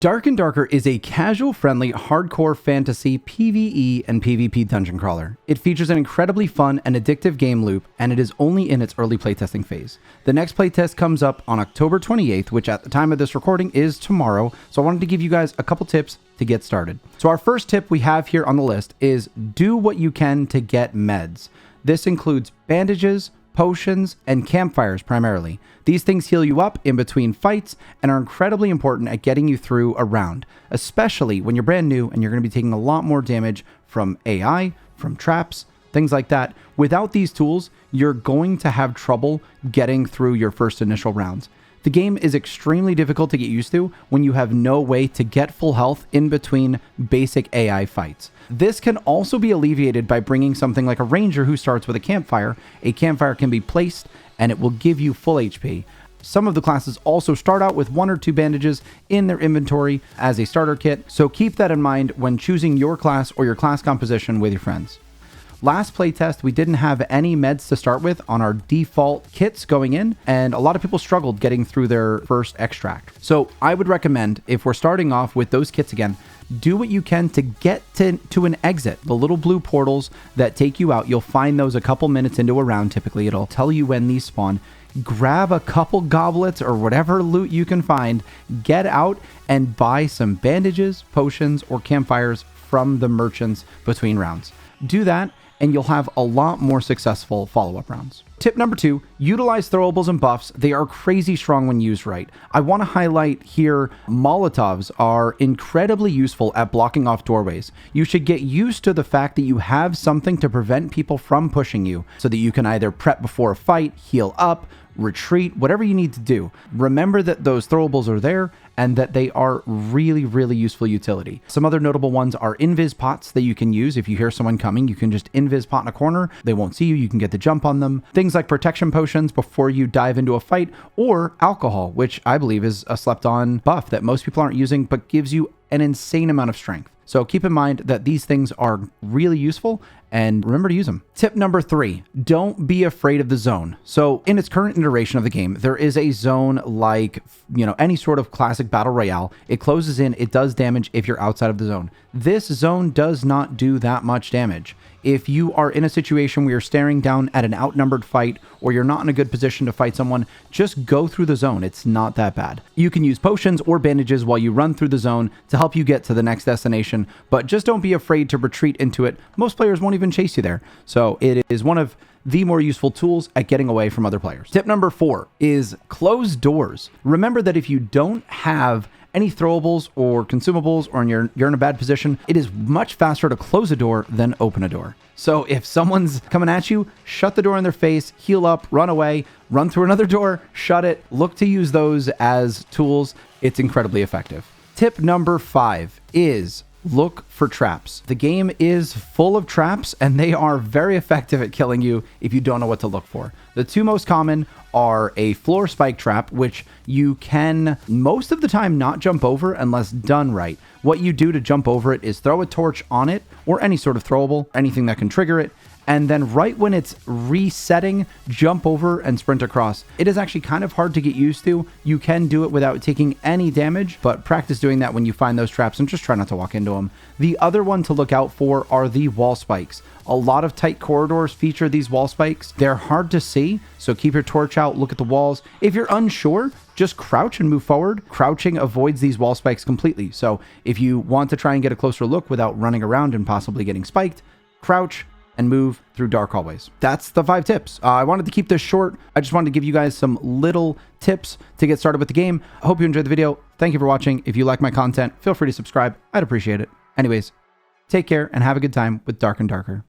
Dark and Darker is a casual-friendly, hardcore fantasy PvE and PvP dungeon crawler. It features an incredibly fun and addictive game loop, and it is only in its early playtesting phase. The next playtest comes up on October 28th, which at the time of this recording is tomorrow, so I wanted to give you guys a couple tips to get started. So our first tip we have here on the list is do what you can to get meds. This includes bandages, potions, and campfires primarily. These things heal you up in between fights and are incredibly important at getting you through a round, especially when you're brand new and you're going to be taking a lot more damage from AI, from traps, things like that. Without these tools, you're going to have trouble getting through your first initial rounds. The game is extremely difficult to get used to when you have no way to get full health in between basic AI fights. This can also be alleviated by bringing something like a ranger who starts with a campfire. A campfire can be placed and it will give you full HP. Some of the classes also start out with 1 or 2 bandages in their inventory as a starter kit, so keep that in mind when choosing your class or your class composition with your friends. Last playtest, we didn't have any meds to start with on our default kits going in, and a lot of people struggled getting through their first extract. So I would recommend, if we're starting off with those kits again, do what you can to get to an exit. The little blue portals that take you out, you'll find those a couple minutes into a round typically. It'll tell you when these spawn. Grab a couple goblets or whatever loot you can find, get out and buy some bandages, potions, or campfires from the merchants between rounds. Do that, and you'll have a lot more successful follow-up rounds. Tip number 2, utilize throwables and buffs. They are crazy strong when used right. I want to highlight here, Molotovs are incredibly useful at blocking off doorways. You should get used to the fact that you have something to prevent people from pushing you, so that you can either prep before a fight, heal up, retreat, whatever you need to do. Remember that those throwables are there and that they are really useful utility. Some other notable ones are invis pots that you can use. If you hear someone coming, you can just invis pot in a corner. They won't see you. You can get the jump on them. Things like protection potions before you dive into a fight, or alcohol, which I believe is a slept on buff that most people aren't using, but gives you an insane amount of strength. So keep in mind that these things are really useful and remember to use them. Tip number 3, don't be afraid of the zone. So in its current iteration of the game, there is a zone like, any sort of classic battle royale. It closes in, it does damage if you're outside of the zone. This zone does not do that much damage. If you are in a situation where you're staring down at an outnumbered fight or you're not in a good position to fight someone, just go through the zone. It's not that bad. You can use potions or bandages while you run through the zone to help you get to the next destination, but just don't be afraid to retreat into it. Most players won't even chase you there. So it is one of the more useful tools at getting away from other players. Tip number 4 is close doors. Remember that if you don't have any throwables or consumables, or you're in a bad position, it is much faster to close a door than open a door. So if someone's coming at you, shut the door in their face, heal up, run away, run through another door, shut it. Look to use those as tools. It's incredibly effective. Tip number 5 is look for traps. The game is full of traps and they are very effective at killing you if you don't know what to look for. The 2 most common are a floor spike trap, which you can most of the time not jump over unless done right. What you do to jump over it is throw a torch on it or any sort of throwable, anything that can trigger it, and then right when it's resetting, jump over and sprint across. It is actually kind of hard to get used to. You can do it without taking any damage, but practice doing that when you find those traps and just try not to walk into them. The other one to look out for are the wall spikes. A lot of tight corridors feature these wall spikes. They're hard to see, so keep your torch out, look at the walls. If you're unsure, just crouch and move forward. Crouching avoids these wall spikes completely. So if you want to try and get a closer look without running around and possibly getting spiked, crouch and move through dark hallways. That's the 5 tips. I wanted to keep this short. I just wanted to give you guys some little tips to get started with the game. I hope you enjoyed the video. Thank you for watching. If you like my content, feel free to subscribe. I'd appreciate it. Anyways, take care and have a good time with Dark and Darker.